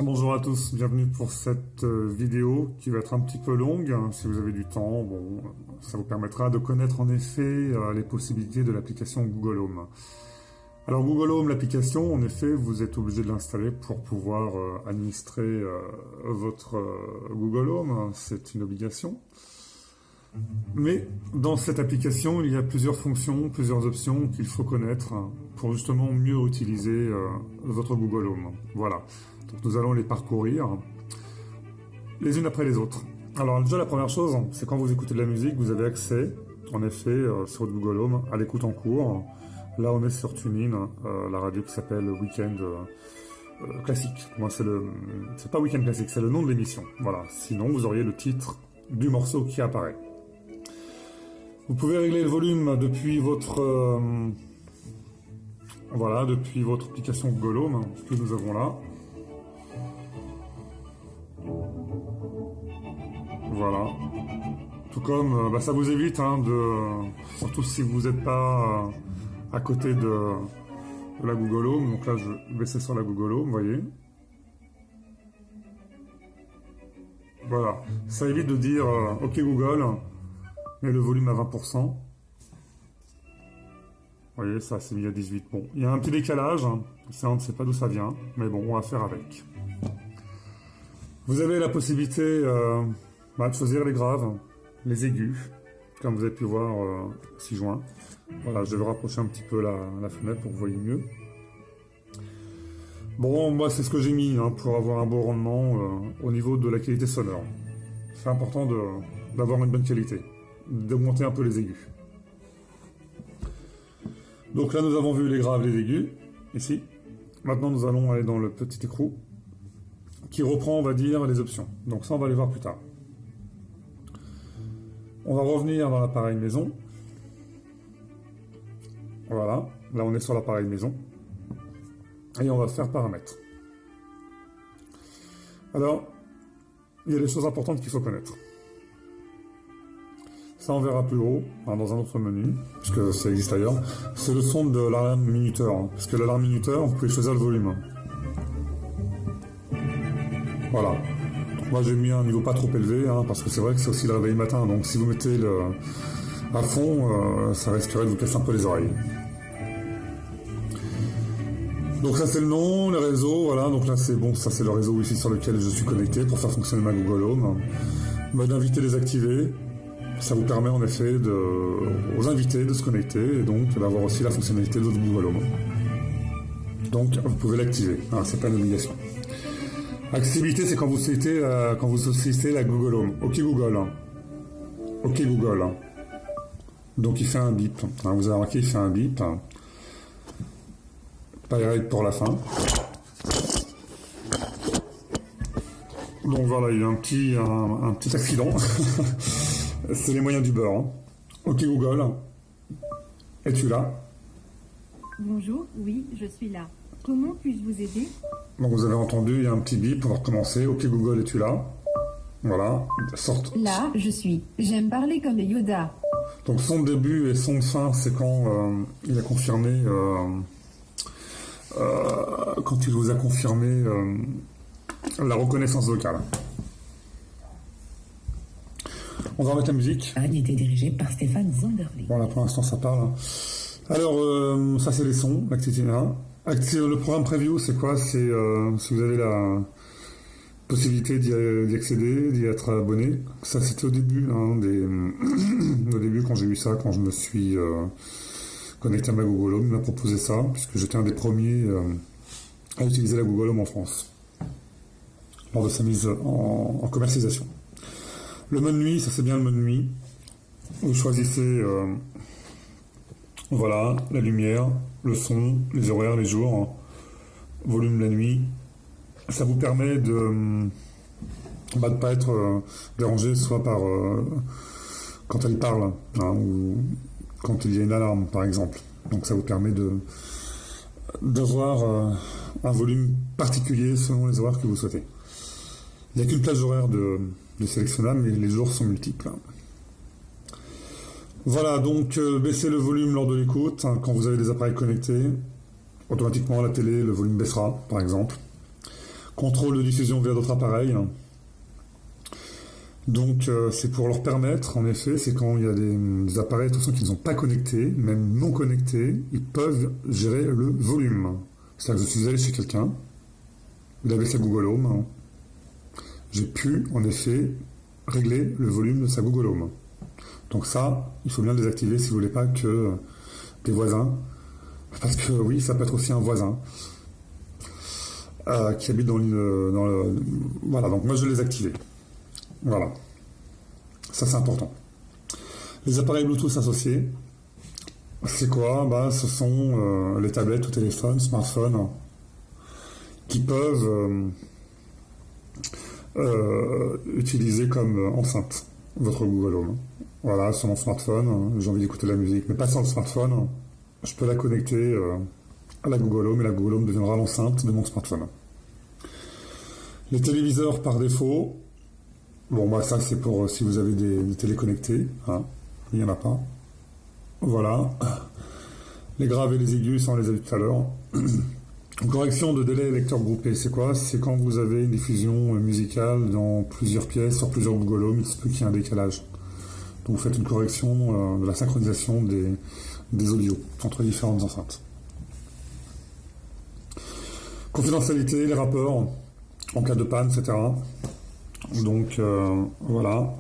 Bonjour à tous, bienvenue pour cette vidéo qui va être un petit peu longue. Si vous avez du temps, bon, ça vous permettra de connaître en effet les possibilités de l'application Google Home. Alors Google Home, l'application, en effet, vous êtes obligé de l'installer pour pouvoir administrer votre Google Home, c'est une obligation. Mais dans cette application, il y a plusieurs fonctions, plusieurs options qu'il faut connaître pour justement mieux utiliser votre Google Home. Voilà. Donc nous allons les parcourir les unes après les autres. Alors déjà la première chose, c'est quand vous écoutez de la musique, vous avez accès, en effet, sur votre Google Home, à l'écoute en cours. Là on est sur TuneIn, la radio qui s'appelle Weekend Classique. Moi c'est pas Weekend Classique, c'est le nom de l'émission. Voilà. Sinon vous auriez le titre du morceau qui apparaît. Vous pouvez régler le volume depuis votre depuis votre application Google Home que nous avons là. Voilà. Tout comme ça vous évite surtout si vous n'êtes pas à côté de la Google Home. Donc là je vais baisser sur la Google Home, vous voyez. Voilà. Ça évite de dire OK Google, mets le volume à 20%. Vous voyez, ça c'est mis à 18. Bon, il y a un petit décalage, ça on ne sait pas d'où ça vient, mais bon, on va faire avec. Vous avez la possibilité de choisir les graves, les aigus, comme vous avez pu voir 6 juin. Voilà, je vais rapprocher un petit peu la fenêtre pour que vous voyez mieux. Bon, moi c'est ce que j'ai mis pour avoir un bon rendement au niveau de la qualité sonore. C'est important d'avoir une bonne qualité, d'augmenter un peu les aigus. Donc là nous avons vu les graves, les aigus, ici. Maintenant nous allons aller dans le petit écrou qui reprend, on va dire, les options. Donc ça on va les voir plus tard. On va revenir dans l'appareil maison. Voilà, là on est sur l'appareil maison. Et on va faire paramètres. Alors, il y a des choses importantes qu'il faut connaître. Ça on verra plus haut, dans un autre menu, puisque ça existe ailleurs. C'est le son de l'alarme minuteur. Parce que l'alarme minuteur, vous pouvez choisir le volume. Voilà. Donc moi j'ai mis un niveau pas trop élevé, parce que c'est vrai que c'est aussi le réveil matin. Donc si vous mettez à fond, ça risquerait de vous casser un peu les oreilles. Donc ça c'est le nom, les réseaux, voilà. Donc là c'est bon, ça c'est le réseau Wi-Fi sur lequel je suis connecté pour faire fonctionner ma Google Home. Mode invité désactivé, ça vous permet en effet aux invités de se connecter et donc d'avoir aussi la fonctionnalité de votre Google Home. Donc vous pouvez l'activer, c'est pas une obligation. Accessibilité, c'est quand vous sollicitez la Google Home. OK Google. OK Google. Donc il fait un bip. Vous avez remarqué, il fait un bip. Pareil pour la fin. Donc voilà, il y a un petit accident. C'est les moyens du beurre. OK Google. Es-tu là? Bonjour, oui, je suis là. Comment puis-je vous aider? Donc vous avez entendu, il y a un petit bip, on va recommencer. OK Google, es-tu là? Voilà, sorte. Là, je suis. J'aime parler comme Yoda. Donc son de début et son de fin, c'est quand il a confirmé... quand il vous a confirmé la reconnaissance vocale. On va remettre la musique. A été dirigé par Stéphane Zanderli. Voilà, pour l'instant ça parle. Alors, ça c'est les sons, l'activité 1. Le programme preview, c'est quoi? C'est si vous avez la possibilité d'y accéder, d'y être abonné. Ça c'était au début, au début quand j'ai eu ça, quand je me suis connecté à ma Google Home, il m'a proposé ça, puisque j'étais un des premiers à utiliser la Google Home en France, lors de sa mise en commercialisation. Le mode nuit, ça c'est bien le mode nuit. Vous choisissez voilà, la lumière, le son, les horaires, les jours, volume la nuit. Ça vous permet de ne pas être dérangé soit par quand elle parle, ou quand il y a une alarme par exemple. Donc ça vous permet d'avoir un volume particulier selon les horaires que vous souhaitez. Il n'y a qu'une plage horaire de sélectionnable, mais les jours sont multiples. Voilà, donc baissez le volume lors de l'écoute. Quand vous avez des appareils connectés, automatiquement à la télé, le volume baissera, par exemple. Contrôle de diffusion via d'autres appareils. Donc c'est pour leur permettre, en effet, c'est quand il y a des appareils attention, qui ne sont pas connectés, même non connectés, ils peuvent gérer le volume. C'est-à-dire que je suis allé chez quelqu'un, il avait sa Google Home, hein. J'ai pu, en effet, régler le volume de sa Google Home. Donc ça, il faut bien le désactiver si vous voulez pas que des voisins, parce que oui, ça peut être aussi un voisin qui habite dans le... Voilà, donc moi je l'ai désactivé. Voilà. Ça c'est important. Les appareils Bluetooth associés, c'est quoi? Ce sont les tablettes ou téléphones, smartphones, qui peuvent utiliser comme enceinte votre Google Home. Voilà, sur mon smartphone, j'ai envie d'écouter de la musique, mais pas sans le smartphone, je peux la connecter à la Google Home et la Google Home deviendra l'enceinte de mon smartphone. Les téléviseurs par défaut, bon ça c'est pour si vous avez des télé connectés, hein, il n'y en a pas. Voilà. Les graves et les aigus, ça on les a vu tout à l'heure. Correction de délai lecteur groupé, c'est quoi? C'est quand vous avez une diffusion musicale dans plusieurs pièces, sur plusieurs Google Home, il se peut qu'il y ait un décalage. Donc vous faites une correction de la synchronisation des audios entre différentes enceintes. Confidentialité, les rapports, en cas de panne, etc. Donc voilà.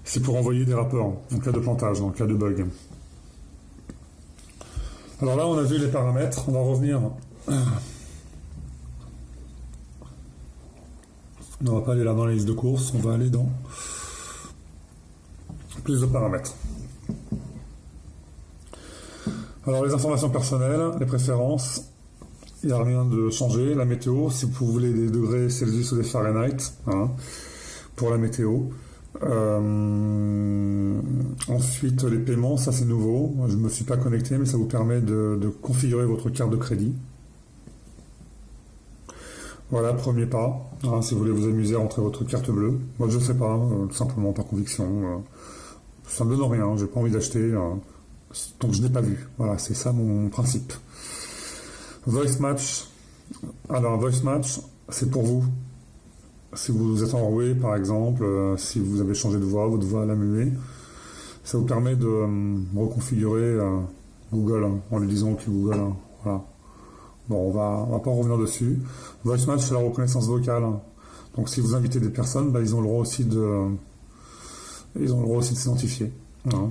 C'est pour envoyer des rapports en cas de plantage, en cas de bug. Alors là, on a vu les paramètres. On va revenir. On va pas aller là dans la liste de courses. On va aller dans plus de paramètres. Alors les informations personnelles, les préférences, il n'y a rien de changé. La météo, si vous voulez des degrés Celsius ou des Fahrenheit, hein, pour la météo. Ensuite, les paiements, ça c'est nouveau. Je ne me suis pas connecté, mais ça vous permet de configurer votre carte de crédit. Voilà, premier pas. Hein, si vous voulez vous amuser à rentrer votre carte bleue. Moi, je ne sais pas, tout simplement par conviction. Ça ne me donne rien, j'ai pas envie d'acheter. Donc je n'ai pas vu. Voilà, c'est ça mon principe. Voice Match. Alors, Voice Match, c'est pour vous. Si vous êtes enroué, par exemple, si vous avez changé de voix, votre voix à la muée, ça vous permet de reconfigurer Google en lui disant OK Google. Voilà. Bon, on va pas revenir dessus. Voice Match, c'est la reconnaissance vocale. Donc si vous invitez des personnes, ils ont le droit aussi de s'identifier. Hein.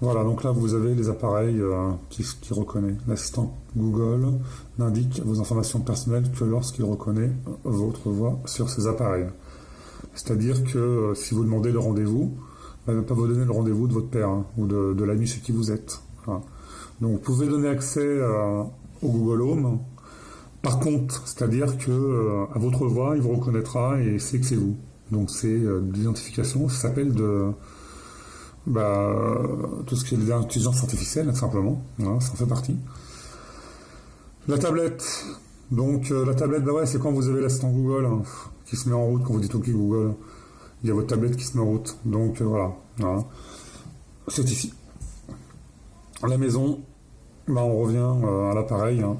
Voilà, donc là vous avez les appareils qui reconnaît. L'assistant Google n'indique vos informations personnelles que lorsqu'il reconnaît votre voix sur ces appareils. C'est-à-dire que si vous demandez le rendez-vous, il ne va pas vous donner le rendez-vous de votre père ou de l'ami chez qui vous êtes. Voilà. Donc vous pouvez donner accès au Google Home. Par contre, c'est-à-dire que à votre voix, il vous reconnaîtra et sait que c'est vous. Donc c'est de l'identification, ça s'appelle tout ce qui est l'intelligence artificielle, simplement, hein, ça en fait partie. La tablette, donc la tablette, c'est quand vous avez l'assistant Google qui se met en route, quand vous dites OK Google, il y a votre tablette qui se met en route, donc voilà. C'est ici. La maison, on revient à l'appareil, hein,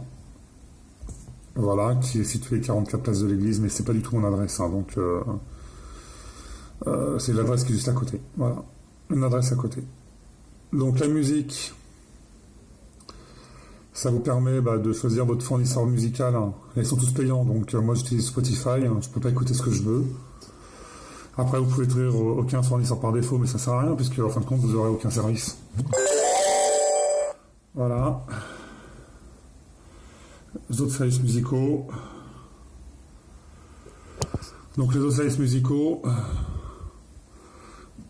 voilà, qui est situé 44 place de l'église, mais c'est pas du tout mon adresse, hein, donc c'est l'adresse qui est juste à côté, voilà. Une adresse à côté. Donc la musique, ça vous permet de choisir votre fournisseur musical. Ils sont tous payants, donc moi j'utilise Spotify, je peux pas écouter ce que je veux. Après vous pouvez trouver aucun fournisseur par défaut, mais ça sert à rien puisque en fin de compte vous n'aurez aucun service. Voilà. Les autres services musicaux. Donc les autres services musicaux.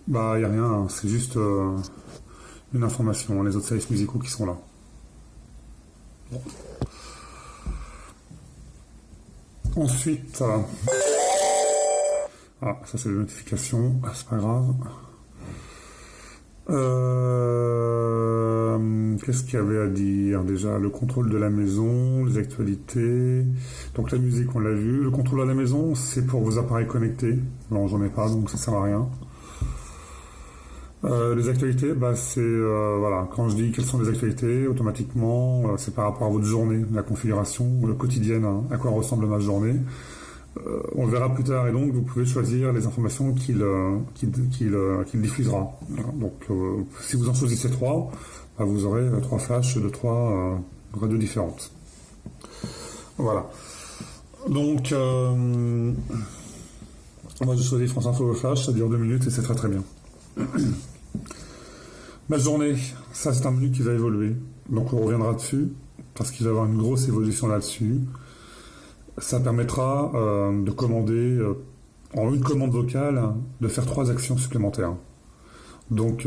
Il n'y a rien, hein, c'est juste une information, les autres services musicaux qui sont là. Bon. Ensuite, ça c'est les notifications, c'est pas grave. Qu'est-ce qu'il y avait à dire déjà? Le contrôle de la maison, les actualités. Donc la musique, on l'a vu. Le contrôle de la maison, c'est pour vos appareils connectés. Non, j'en ai pas, donc ça sert à rien. Les actualités, c'est voilà, quand je dis quelles sont les actualités, automatiquement, c'est par rapport à votre journée, la configuration quotidienne, hein, à quoi ressemble ma journée. On le verra plus tard et donc vous pouvez choisir les informations qu'il diffusera. Donc si vous en choisissez 3, vous aurez 3 flashs de 3 radios différentes. Voilà. Donc moi j'ai choisi France Info Flash, ça dure 2 minutes et c'est très très bien. Ma journée, ça c'est un menu qui va évoluer. Donc on reviendra dessus parce qu'il va y avoir une grosse évolution là-dessus. Ça permettra de commander en une commande vocale de faire 3 actions supplémentaires. Donc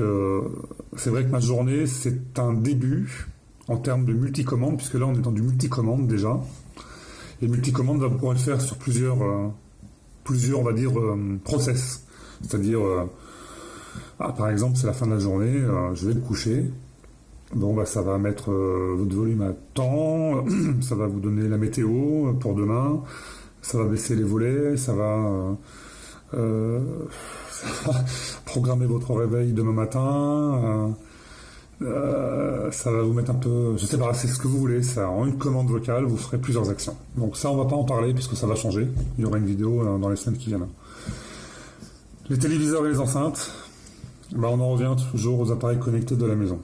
c'est vrai que ma journée c'est un début en termes de multicommande, puisque là on est dans du multicommande déjà. Et multicommande va pouvoir le faire sur plusieurs on va dire process. C'est-à-dire par exemple c'est la fin de la journée, je vais me coucher. Bon, ça va mettre votre volume à temps, ça va vous donner la météo pour demain, ça va baisser les volets, ça va programmer votre réveil demain matin, ça va vous mettre un peu, je sais pas, c'est ce que vous voulez, ça, en une commande vocale, vous ferez plusieurs actions. Donc ça, on va pas en parler puisque ça va changer, il y aura une vidéo dans les semaines qui viennent. Les téléviseurs et les enceintes, on en revient toujours aux appareils connectés de la maison.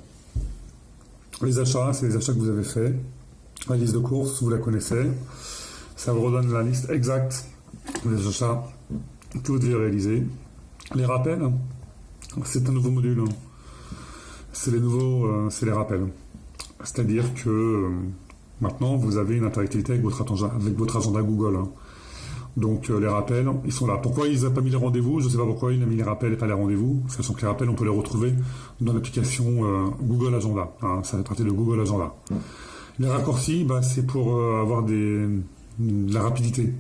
Les achats, c'est les achats que vous avez faits. La liste de courses, vous la connaissez. Ça vous redonne la liste exacte des achats que vous devez réaliser. Les rappels, c'est un nouveau module. C'est les rappels. C'est-à-dire que maintenant, vous avez une interactivité avec votre agenda Google. Donc les rappels, ils sont là. Pourquoi il n'a pas mis les rendez-vous? Je ne sais pas pourquoi il a mis les rappels et pas les rendez-vous, sachant que les rappels, on peut les retrouver dans l'application Google Agenda. Ça fait partie de Google Agenda. Les raccourcis, c'est pour avoir de la rapidité.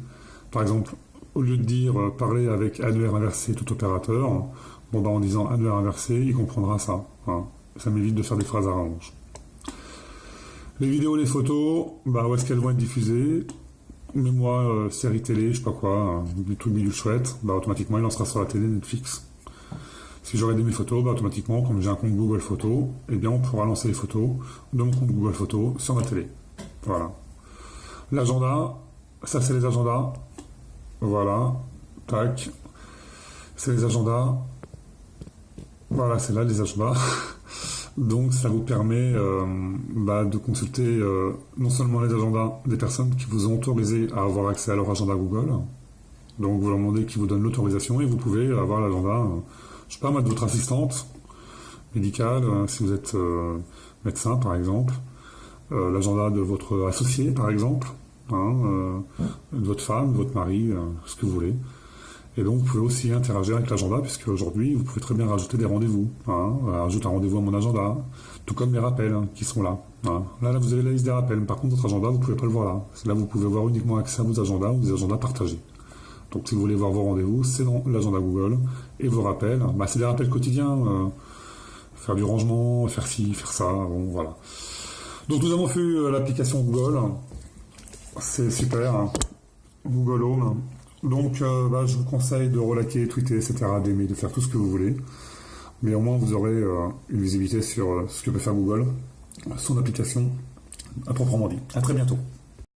Par exemple, au lieu de dire parler avec annuaire inversé tout opérateur, en disant annuaire inversé, il comprendra ça. Ça m'évite de faire des phrases à rallonge. Les vidéos, les photos, où est-ce qu'elles vont être diffusées? Mais moi, série télé, je sais pas quoi, du tout bidule chouette, automatiquement il lancera sur la télé Netflix. Si j'aurais des mes photos, automatiquement, comme j'ai un compte Google Photos, on pourra lancer les photos de mon compte Google Photos sur ma télé. Voilà. L'agenda, ça c'est les agendas. Voilà. Tac. C'est les agendas. Voilà, c'est là les agendas. Donc ça vous permet de consulter non seulement les agendas des personnes qui vous ont autorisé à avoir accès à leur agenda Google, donc vous leur demandez qu'ils vous donnent l'autorisation et vous pouvez avoir l'agenda, je sais pas moi, de votre assistante médicale, si vous êtes médecin par exemple, l'agenda de votre associé par exemple, de votre femme, de votre mari, ce que vous voulez. Et donc, vous pouvez aussi interagir avec l'agenda, puisque aujourd'hui, vous pouvez très bien rajouter des rendez-vous. Rajoute un rendez-vous à mon agenda, tout comme les rappels qui sont là. Là, vous avez la liste des rappels. Par contre, votre agenda, vous ne pouvez pas le voir là. Là, vous pouvez avoir uniquement accès à vos agendas ou des agendas partagés. Donc, si vous voulez voir vos rendez-vous, c'est dans l'agenda Google. Et vos rappels, c'est des rappels quotidiens. Faire du rangement, faire ci, faire ça. Bon, voilà. Donc, nous avons fait l'application Google. C'est super. Google Home. Donc, je vous conseille de relaquer, tweeter, etc., d'aimer, de faire tout ce que vous voulez. Mais au moins, vous aurez une visibilité sur ce que peut faire Google, son application, à proprement dit. À très bientôt.